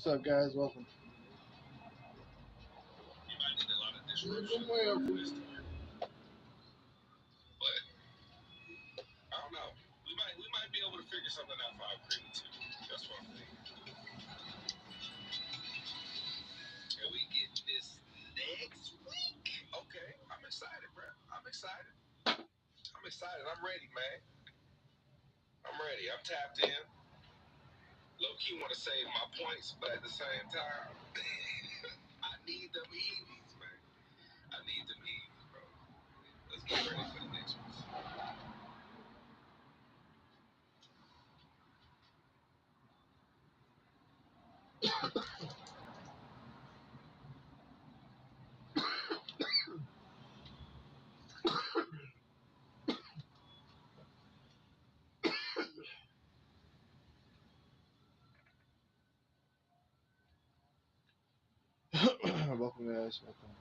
What's up, guys? Welcome. You might need a lot of disruption for this to work. But I don't know. We might be able to figure something out for our creativity. That's what I'm thinking. And we get this next week. Okay, I'm excited, bro. I'm excited. I'm excited. I'm ready, man. I'm ready. I'm tapped in. Low key want to save my points, but at the same time, I need them Evies, man. I need them Evies, bro. Let's get ready for the next one. Welcome, guys. Welcome.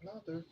Not there.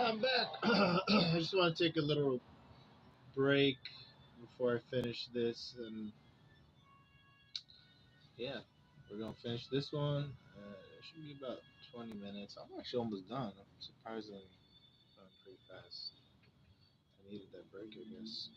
I'm back. I just want to take a little break before I finish this, and yeah, we're gonna finish this one. It should be about 20 minutes. I'm actually almost done. I'm surprisingly going pretty fast. I needed that break, I guess.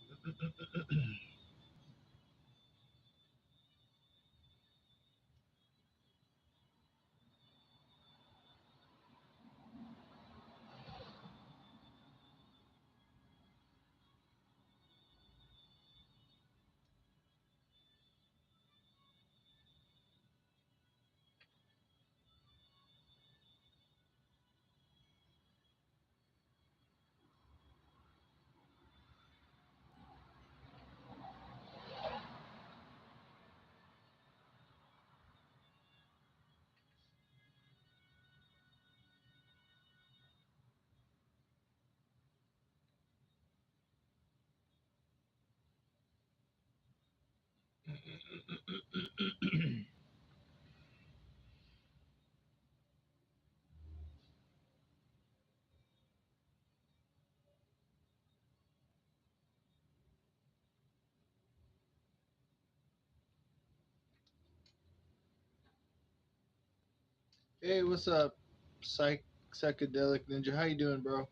Hey, what's up, psychedelic ninja? How you doing, bro?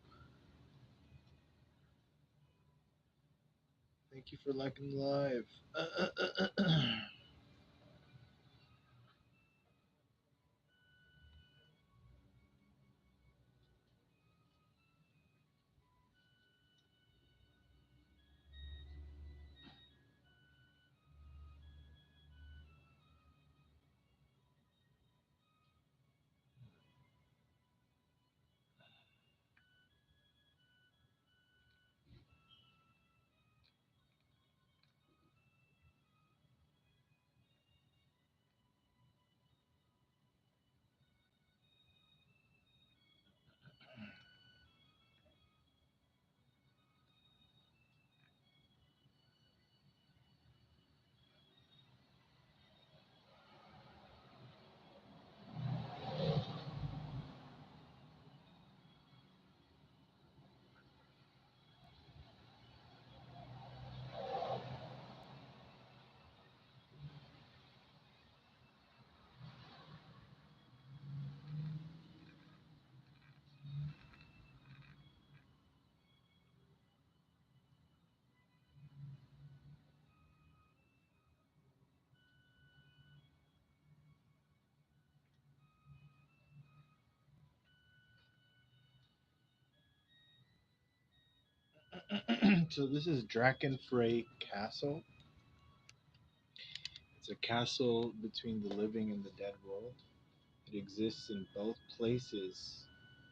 Thank you for liking the live. So this is Drakenfrey Castle. It's a castle between the living and the dead world. It exists in both places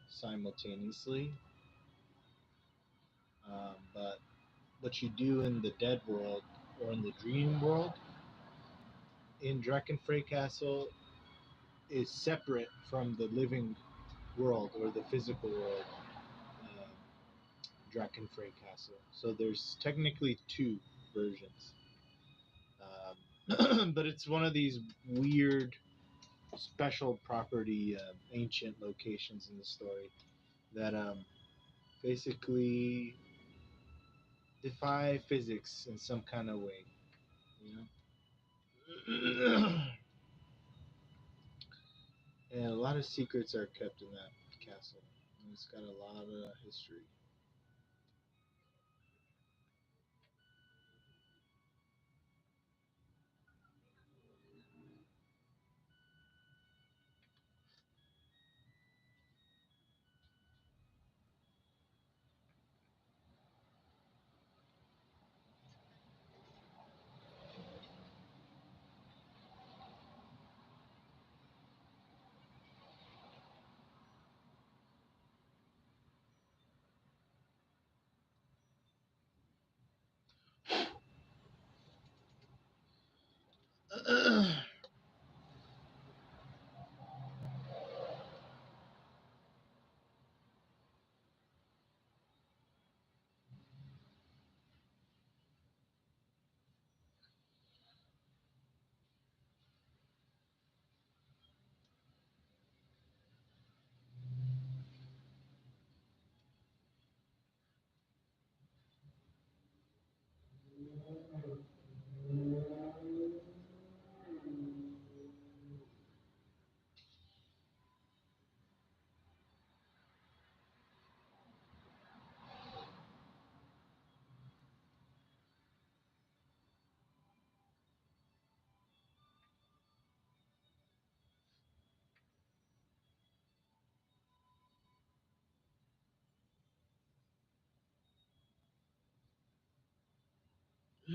simultaneously. But what you do in the dead world or in the dream world in Drakenfrey Castle is separate from the living world or the physical world, uh, Drakenfrey Castle. So there's technically two versions. But it's one of these weird special property ancient locations in the story that basically defy physics in some kind of way, you know. And a lot of secrets are kept in that castle. And it's got a lot of history. So,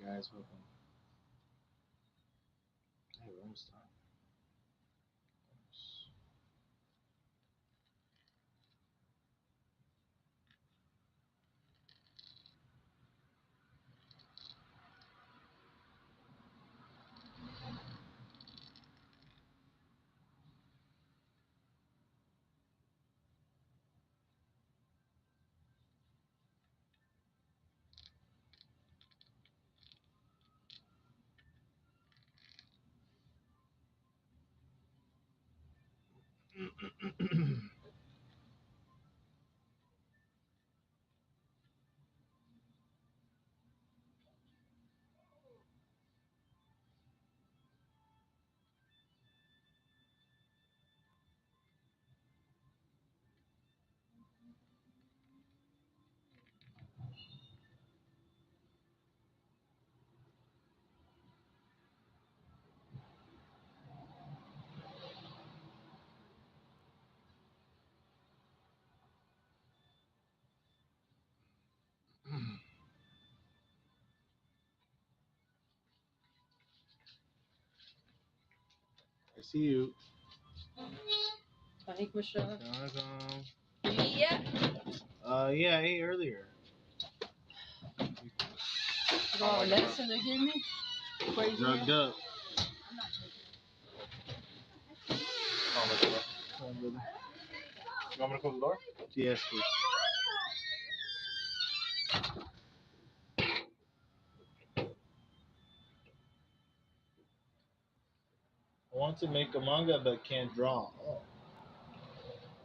guys, welcome. Hey, we're almost done. I see you. Assalamualaikum. Yeah. Yeah, I ate earlier. Oh, medicine they gave me? Crazy. Drugged up. Come on, brother. You want me to close the door? Yes, please. I want to make a manga but can't draw. Oh.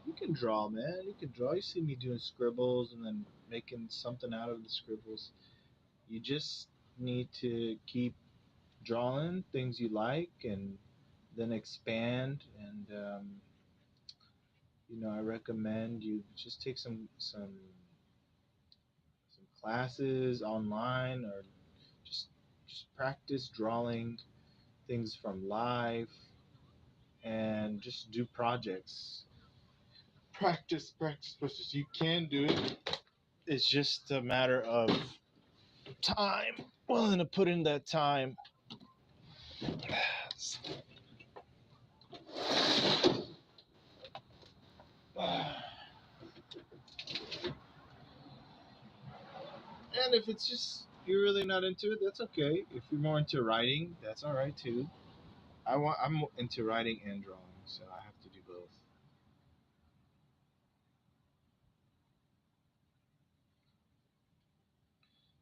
You can draw, man. You can draw. You see me doing scribbles and then making something out of the scribbles. You just need to keep drawing things you like and then expand. And I recommend you just take some classes online or just just practice drawing things from life and just do projects. Practice. You can do it. It's just a matter of time. Willing to put in that time. And if it's just you're really not into it, that's okay. If you're more into writing, that's all right too. I'm into writing and drawing, so I have to do both.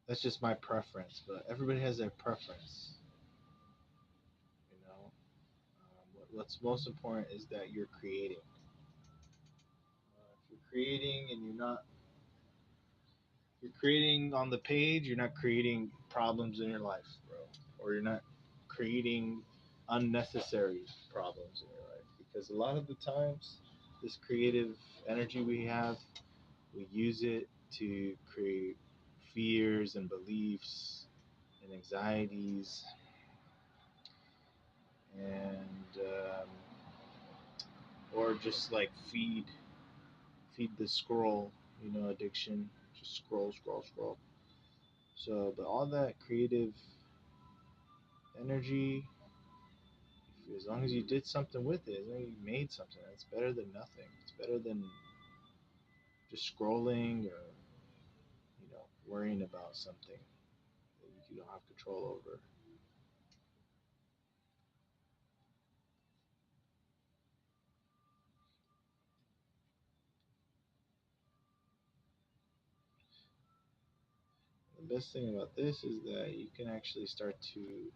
That's just my preference, but everybody has their preference. You know, what's most important is that you're creating. If you're creating and you're creating on the page, you're not creating problems in your life, bro, or you're not creating unnecessary problems in your life. Because a lot of the times, this creative energy we have, we use it to create fears and beliefs and anxieties and or just like feed the scroll, addiction. Just scroll. So, but all that creative energy, as long as you did something with it, as long as you made something, that's better than nothing. It's better than just scrolling or worrying about something that you don't have control over. The best thing about this is that you can actually start to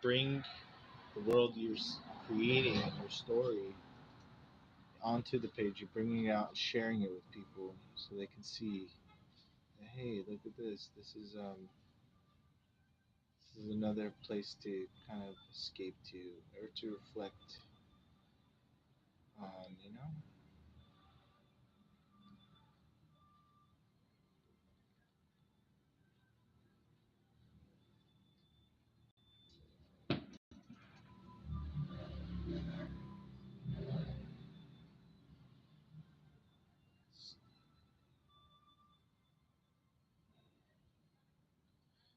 bring the world you're creating and your story onto the page. You're bringing it out, sharing it with people so they can see. Hey, look at this. This is another place to kind of escape to or to reflect on. You know.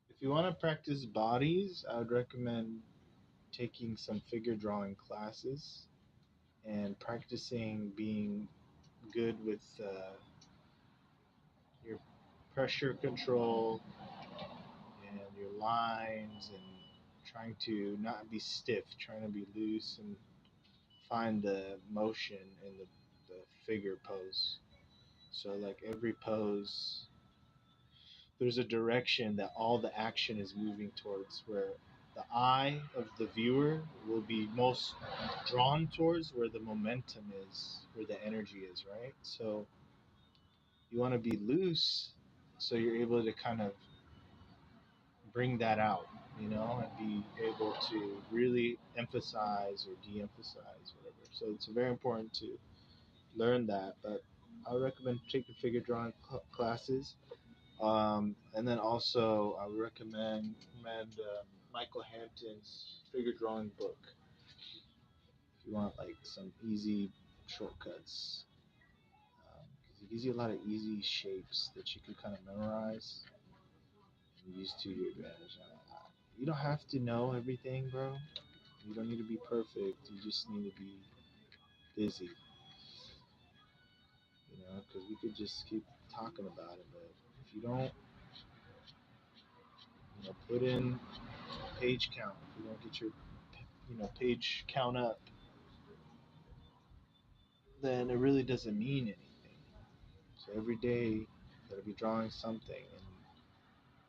If you want to practice bodies, I would recommend taking some figure drawing classes and practicing being good with your pressure control and your lines and trying to not be stiff, trying to be loose and find the motion in the figure pose. So, like every pose, there's a direction that all the action is moving towards, where the eye of the viewer will be most drawn towards where the momentum is, where the energy is, right? So, you want to be loose so you're able to kind of bring that out, and be able to really emphasize or de-emphasize whatever. So it's very important to learn that. But I would recommend taking figure drawing classes, and then also I would recommend Michael Hampton's figure drawing book if you want like some easy shortcuts. Because he gives you a lot of easy shapes that you can kind of memorize and use to your advantage. You don't have to know everything, bro. You don't need to be perfect. You just need to be busy, because we could just keep talking about it. But if you don't, put in page count, if you don't get your, page count up, then it really doesn't mean anything. So every day, you gotta be drawing something. And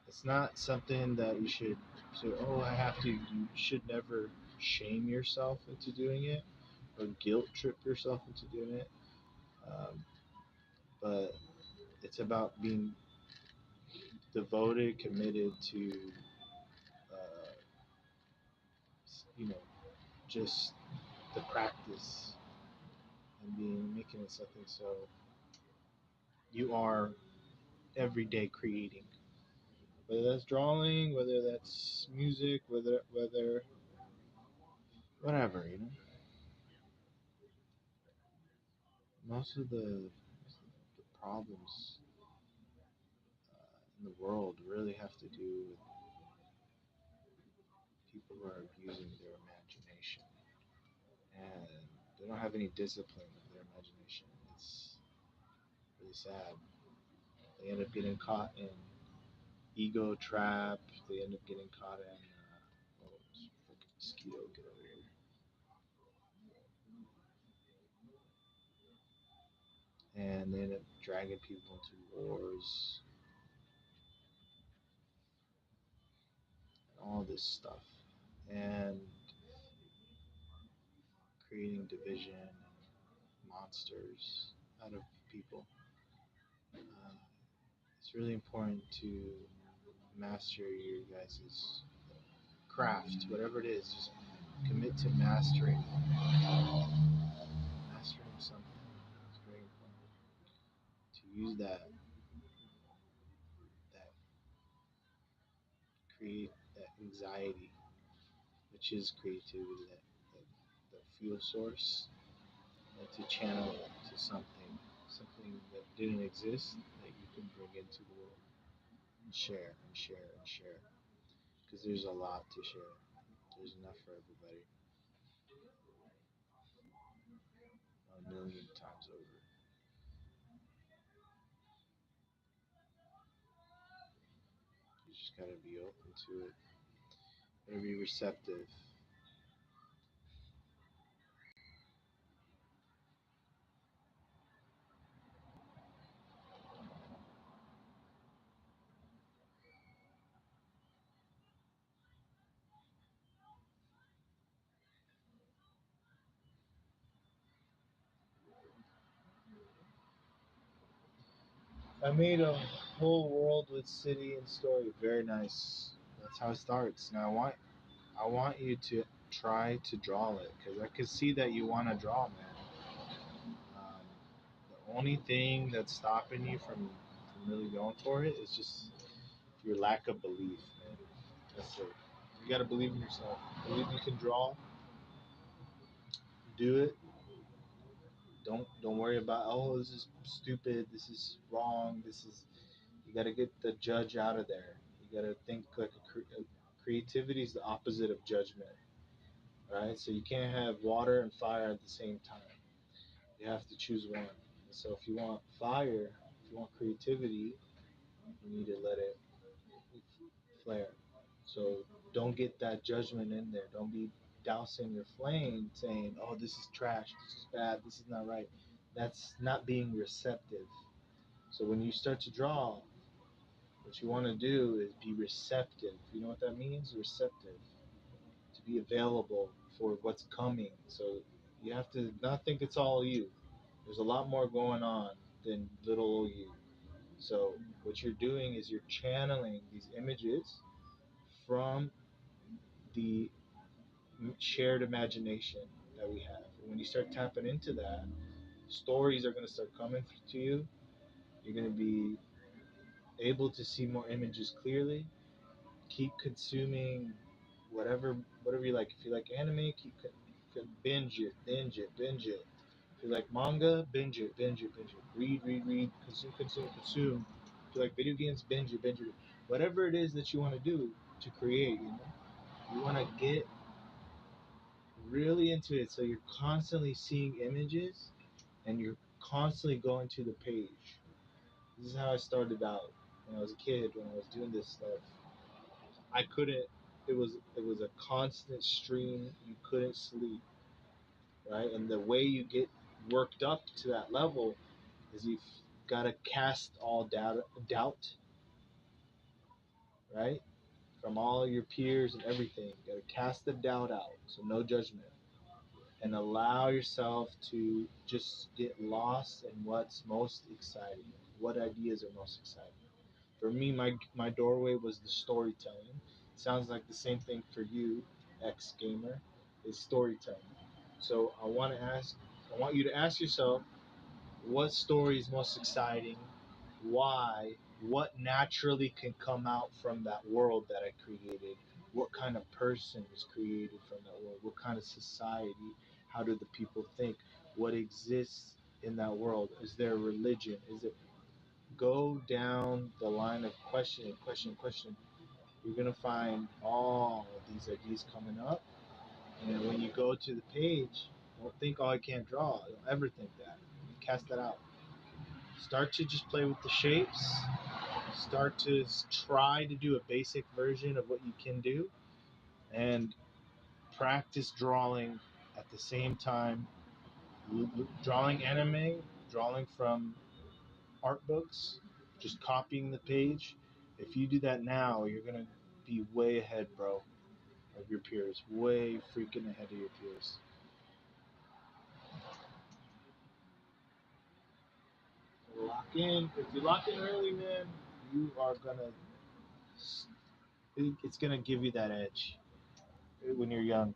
it's not something that you should say, oh, I have to. You should never shame yourself into doing it or guilt trip yourself into doing it. Um, but it's about being devoted, committed to, uh, you know, just the practice and making it something so you are every day creating. Whether that's drawing, whether that's music, whether whatever. Most of the problems in the world really have to do with people who are abusing their imagination and they don't have any discipline of their imagination. It's really sad. They end up getting caught in ego trap. They end up getting caught in oh, freaking mosquito, get over here. And they end up dragging people into wars and all this stuff, and creating division and monsters out of people. Uh, it's really important to master your guys' craft, whatever it is. Just commit to mastering something. It's very important to use that create that anxiety, which is creativity, that fuel source, and to channel it to something that didn't exist that you can bring into the world and share and share and share. Because there's a lot to share. There's enough for everybody, a million times over. You just gotta be open to it. Gotta be receptive. I made a whole world with city and story. Very nice. That's how it starts. Now I want you to try to draw it because I can see that you want to draw, man. The only thing that's stopping you from really going for it is just your lack of belief, man. That's it. You gotta believe in yourself. Believe you can draw. Do it. Don't worry about, oh, this is stupid. This is wrong. This is, you gotta get the judge out of there. You gotta think like creativity is the opposite of judgment, right? So you can't have water and fire at the same time. You have to choose one. So if you want fire, if you want creativity, you need to let it flare. So don't get that judgment in there. Don't be dousing your flame saying, oh, this is trash, this is bad, this is not right. That's not being receptive. So when you start to draw, what you want to do is be receptive. You know what that means? Receptive. To be available for what's coming. So you have to not think it's all you. There's a lot more going on than little old you. So what you're doing is you're channeling these images from the shared imagination that we have. And when you start tapping into that, stories are going to start coming to you. You're going to be able to see more images clearly. Keep consuming whatever you like. If you like anime, binge it, binge it, binge it. If you like manga, binge it, binge it, binge it. Read, consume, consume, consume. If you like video games, binge it, binge it. Whatever it is that you want to do to create, you want to get really into it. So you're constantly seeing images and you're constantly going to the page. This is how I started out when I was a kid, when I was doing this stuff. I couldn't. It was a constant stream. You couldn't sleep, right? And the way you get worked up to that level is you've got to cast all doubt, right? From all your peers and everything. You got to cast the doubt out, so no judgment, and allow yourself to just get lost in what's most exciting. What ideas are most exciting? For me, my doorway was the storytelling. Sounds like the same thing for you, ex gamer, is storytelling. So I want you to ask yourself, what story is most exciting? Why? What naturally can come out from that world that I created? What kind of person was created from that world? What kind of society? How do the people think? What exists in that world? Is there a religion? Is it, go down the line of questioning, question. You're gonna find all of these ideas coming up, and when you go to the page, don't think, oh, I can't draw. Don't ever think that. Cast that out. Start to just play with the shapes. Start to try to do a basic version of what you can do, and practice drawing at the same time. Drawing anime, drawing from art books, just copying the page. If you do that now, you're gonna be way ahead, bro, of your peers. Way freaking ahead of your peers. Lock in. If you lock in early, man, you are gonna. It's gonna give you that edge when you're young.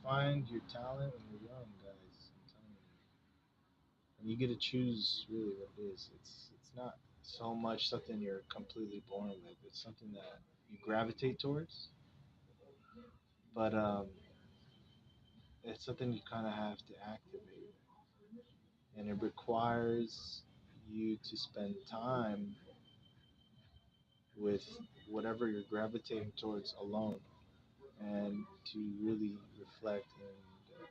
Find your talent when you're young, guys. I'm telling you. And you get to choose really what it is. It's not so much something you're completely born with. It's something that you gravitate towards, but it's something you kind of have to activate, and it requires you to spend time with whatever you're gravitating towards alone, and to really reflect and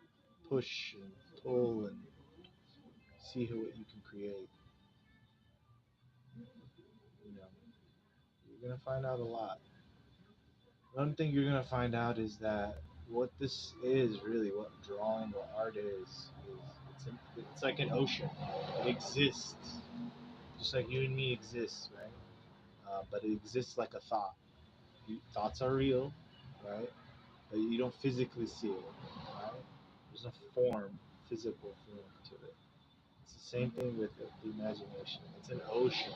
push and pull and see what you can create. You know, you're gonna find out a lot. One thing you're gonna find out is that what this is really, what drawing, what art is it's like an ocean. It exists, just like you and me exist, right? But it exists like a thought. Thoughts are real, right? But you don't physically see it, right? There's a form physical form to it. It's the same thing with the imagination. It's an ocean.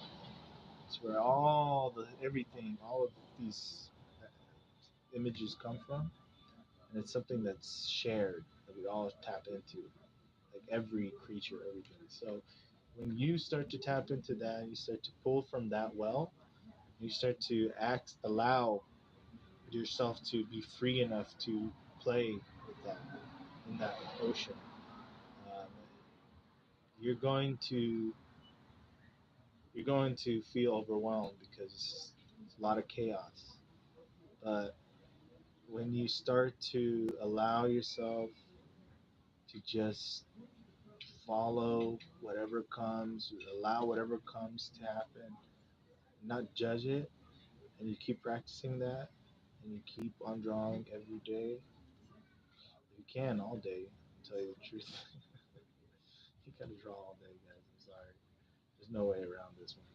It's where all the everything, all of these images come from, and it's something that's shared that we all tap into, like every creature, everything. So when you start to tap into that, you start to pull from that well, you start to allow yourself to be free enough to play with that in that ocean. Um, you're going to you're going to feel overwhelmed because it's a lot of chaos. But when you start to allow yourself to just follow whatever comes, allow whatever comes to happen, not judge it, and you keep practicing that, and you keep on drawing every day. You can all day, to tell you the truth. You gotta draw all day, guys. I'm sorry. There's no way around this one.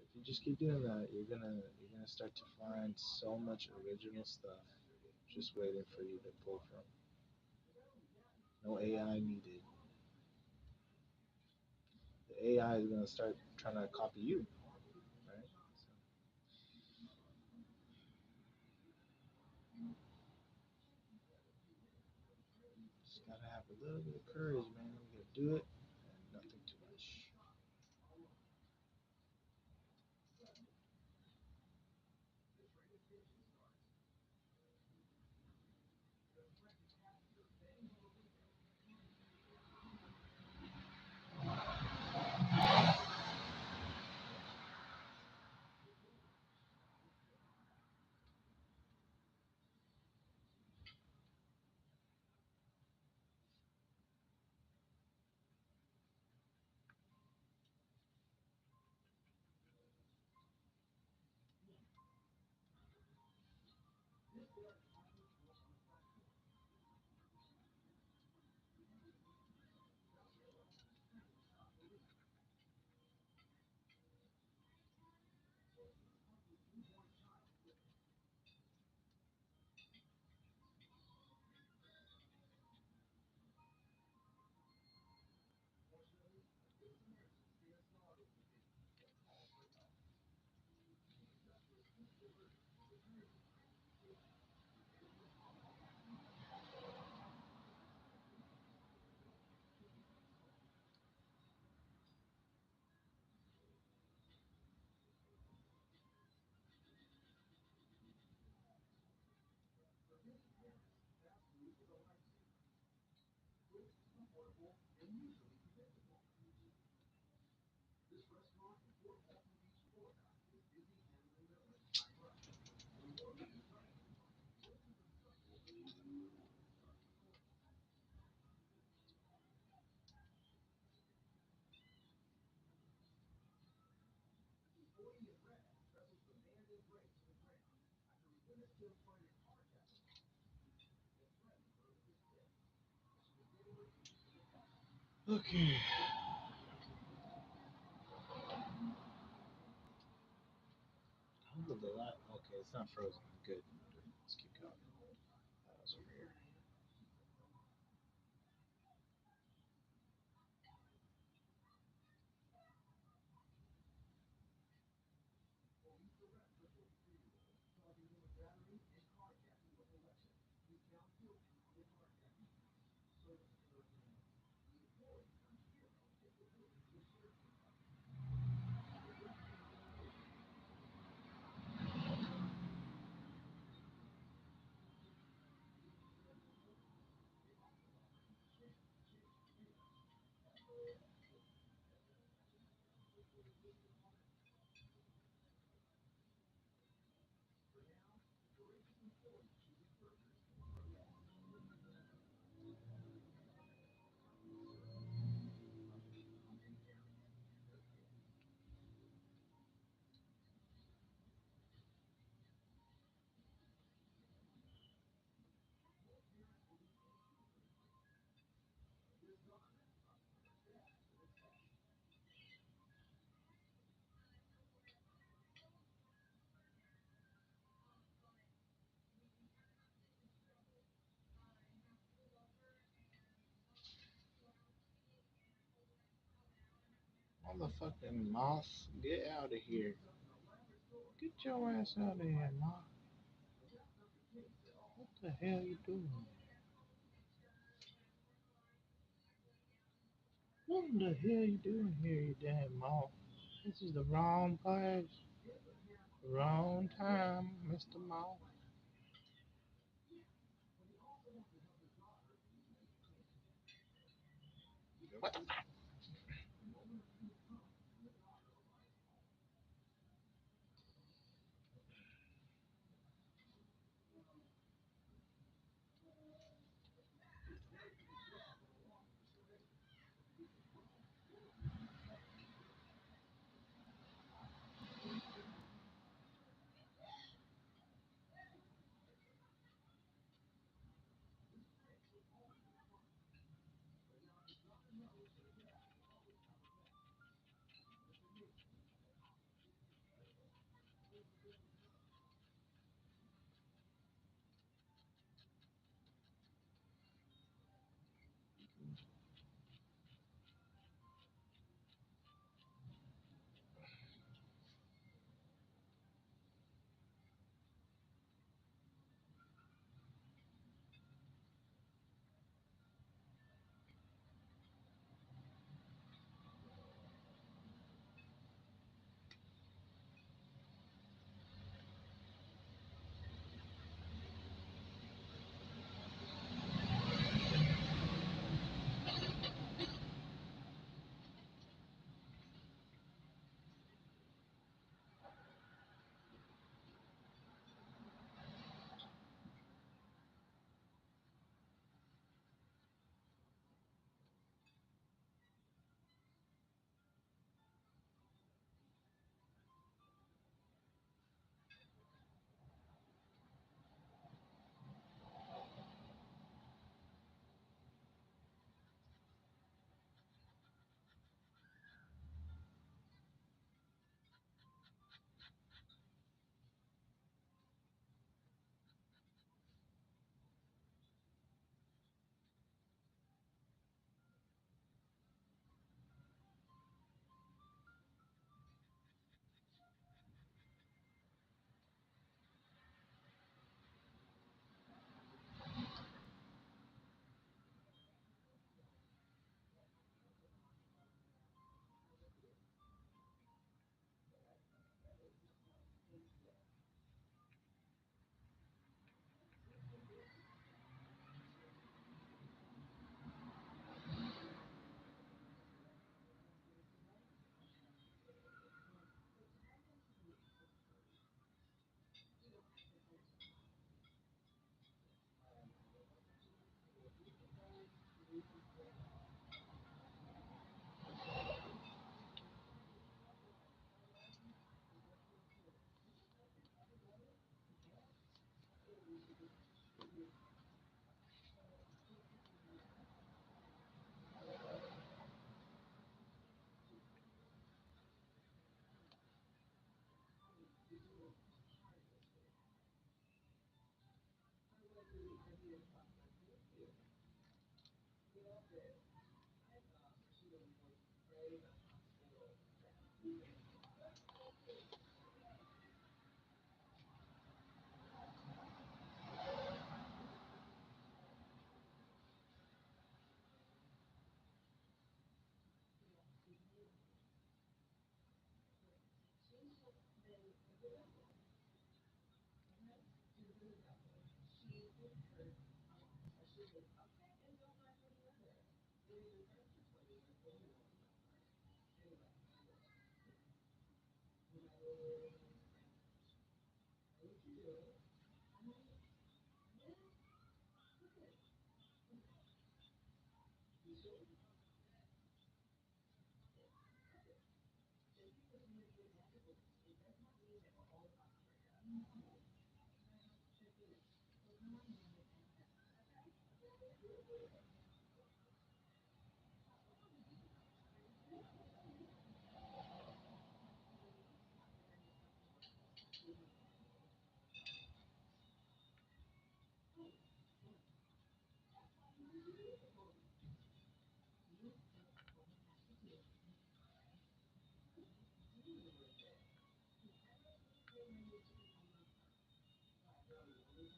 If you just keep doing that, you're gonna start to find so much original stuff just waiting for you to pull from. No AI needed. The AI is gonna start trying to copy you, right? So just gotta have a little bit of courage, man. You gotta do it, and nothing too much. Okay. How did the light? Okay, it's not frozen. Good. Let's keep going. That was over here. Motherfucking moth, get out of here. Get your ass out of here, moth. What the hell you doing? What the hell you doing here, you damn moth? This is the wrong place, wrong time, Mr. Moth. What the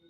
What's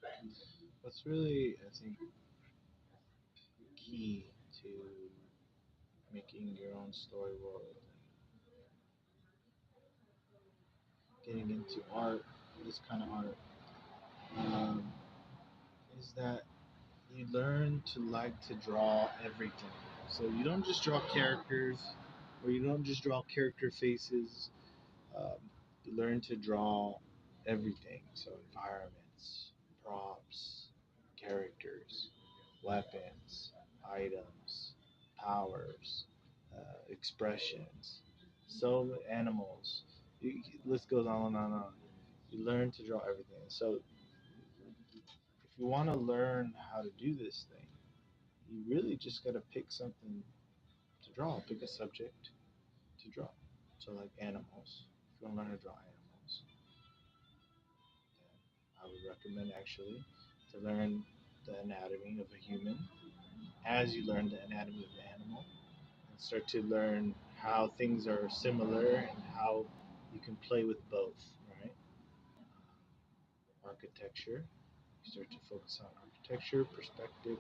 that? What's really, I think, key to making your own story world and getting into art, this kind of art, um, is that you learn to like to draw everything. So you don't just draw characters, or you don't just draw character faces. You learn to draw everything. So environments, props, characters, weapons, items, powers, expressions, so animals. List goes on and on and on. You learn to draw everything. So if you want to learn how to do this thing, you really just got to pick something to draw. Pick a subject to draw. So like animals. If you want to learn to draw animals, then I would recommend actually to learn the anatomy of a human as you learn the anatomy of the animal, and start to learn how things are similar and how you can play with both, right? Architecture. You start to focus on architecture, perspective.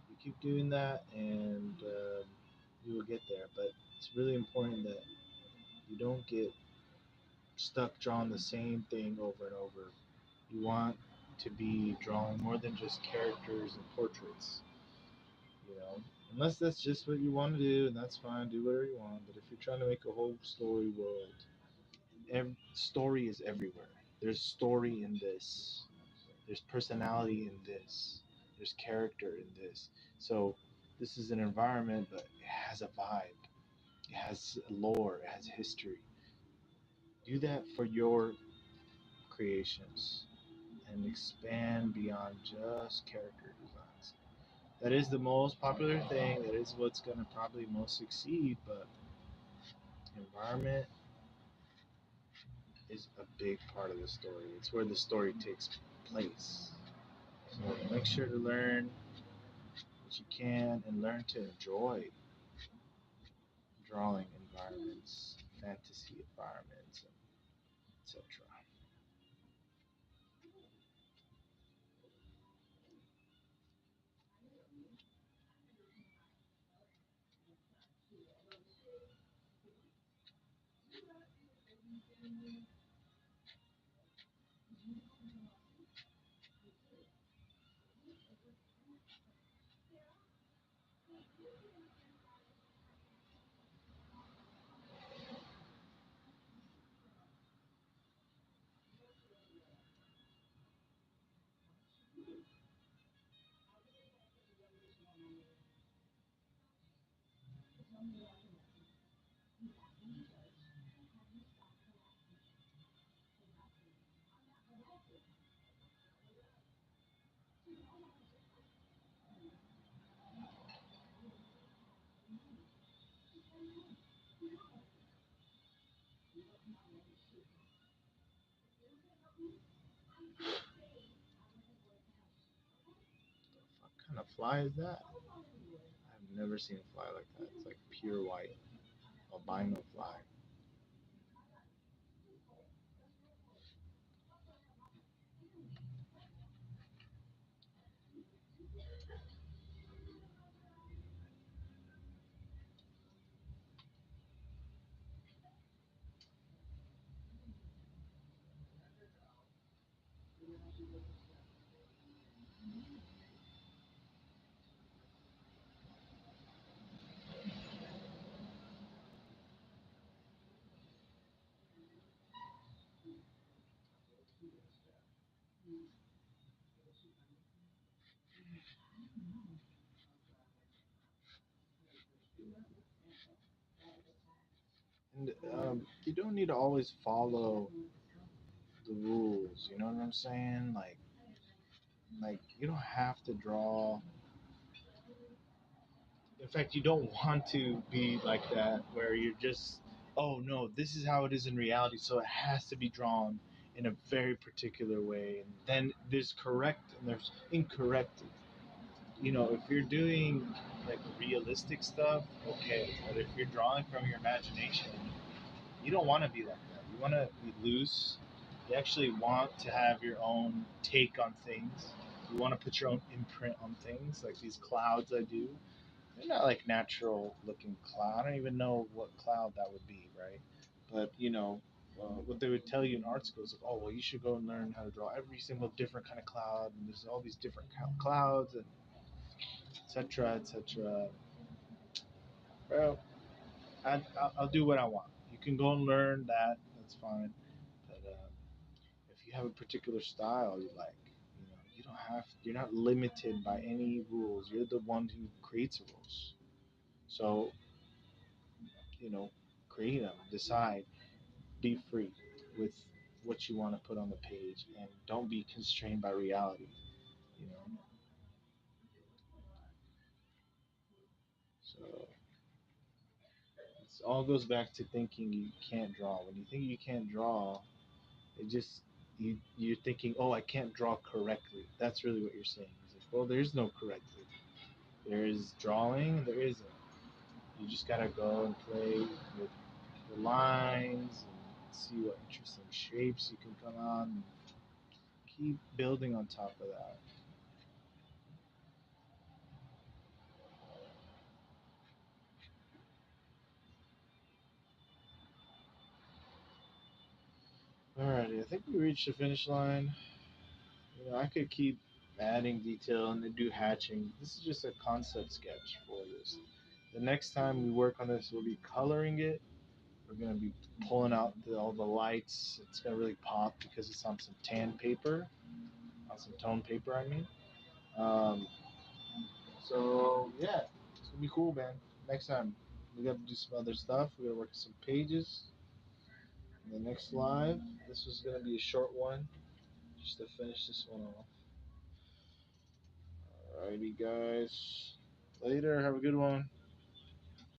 You keep doing that, and you will get there. But it's really important that you don't get stuck drawing the same thing over and over. You want to be drawing more than just characters and portraits, you know. Unless that's just what you want to do, and that's fine. Do whatever you want. But if you're trying to make a whole story world, story is everywhere. There's story in this. There's personality in this. There's character in this. So this is an environment, but it has a vibe. It has lore. It has history. Do that for your creations and expand beyond just character designs. That is the most popular thing. That is what's going to probably most succeed. But environment is a big part of the story. It's where the story takes place. So make sure to learn what you can and learn to enjoy drawing environments, fantasy environments, etc. What kind of fly is that? I've never seen a fly like that. It's like pure white, albino fly. And you don't need to always follow the rules. You know what I'm saying? Like you don't have to draw. In fact, you don't want to be like that where you're just, oh no, this is how it is in reality, so it has to be drawn in a very particular way. And then there's correct and there's incorrect. You know, if you're doing like realistic stuff, okay. But if you're drawing from your imagination, you don't want to be like that. You want to be loose. You actually want to have your own take on things. You want to put your own imprint on things, like these clouds I do. They're not like natural looking cloud. I don't even know what cloud that would be, right? But you know, what they would tell you in art school is like, oh well, you should go and learn how to draw every single different kind of cloud, and there's all these different clouds, and etc. etc. Well, I'll do what I want. You can go and learn that. That's fine. But if you have a particular style you like, you know, you don't have. You're not limited by any rules. You're the one who creates the rules. So you know, create them. Decide. Be free with what you want to put on the page, and don't be constrained by reality. You know. So it all goes back to thinking you can't draw. When you think you can't draw, it just you're thinking, oh, I can't draw correctly. That's really what you're saying. He's like, well, there's no correctly. There is drawing, there isn't. You just gotta go and play with the lines and see what interesting shapes you can come on. And keep building on top of that. Alrighty, I think we reached the finish line. I could keep adding detail and then do hatching. This is just a concept sketch for this. The next time we work on this, we'll be coloring it. We're going to be pulling out all the lights. It's going to really pop because it's on some tan paper, on some tone paper, I mean. Um, so, yeah, it's going to be cool, man. Next time, we got to do some other stuff. We got to work on some pages. In the next live, this was going to be a short one just to finish this one off. Alrighty, guys. Later. Have a good one.